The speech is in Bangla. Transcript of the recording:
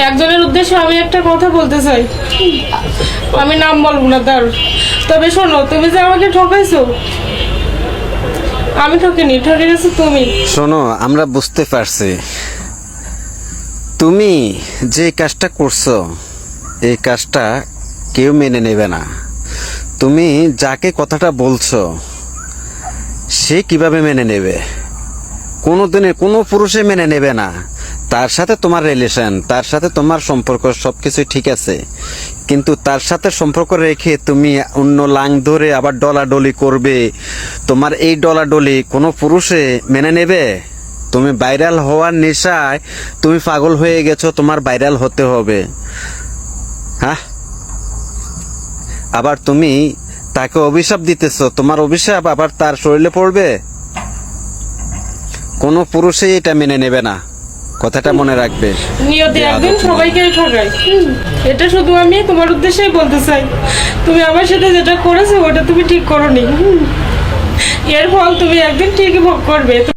একজনের উদ্দেশ্যে আমি একটা কথা বলতে চাই। আমি নাম বলবো না তার, তবে শোনো, তুমি যে আমাকে ঠকাইছো, আমি ঠকিনি, ঠকে গেছো তুমি। শোনো, আমরা বুঝতে পারছি তুমি যে কাজটা করছো এই কাজটা কেউ মেনে নেবে না। তুমি যাকে কথাটা বলছো সে কিভাবে মেনে নেবে? কোনো দিনে কোনো পুরুষে মেনে নেবে না। তার সাথে তোমার রিলেশন, তার সাথে তোমার সম্পর্ক সব কিছুই ঠিক আছে, কিন্তু তার সাথে সম্পর্ক রেখে তুমি অন্য লাং ধরে আবার ডলাডলি করবে, তোমার এই ডলাডলি কোনো পুরুষে মেনে নেবে? তুমি ভাইরাল হওয়ার নেশায় তুমি পাগল হয়ে গেছো, তোমার ভাইরাল হতে হবে। হ্যাঁ, আবার তুমি তাকে অভিশাপ দিতেছো, তোমার অভিশাপ আবার তার শরীরে পড়বে। কোনো পুরুষই এটা মেনে নেবে না, কথাটা মনে রাখবে। নিয়তি একদিন সবাইকে ঠকায়। এটা শুধু আমি তোমার উদ্দেশ্যেই বলতে চাই, তুমি আমার সাথে যেটা করেছো ওটা তুমি ঠিক করোনি। এর ফল তুমি একদিন ঠিকই ভোগ করবে।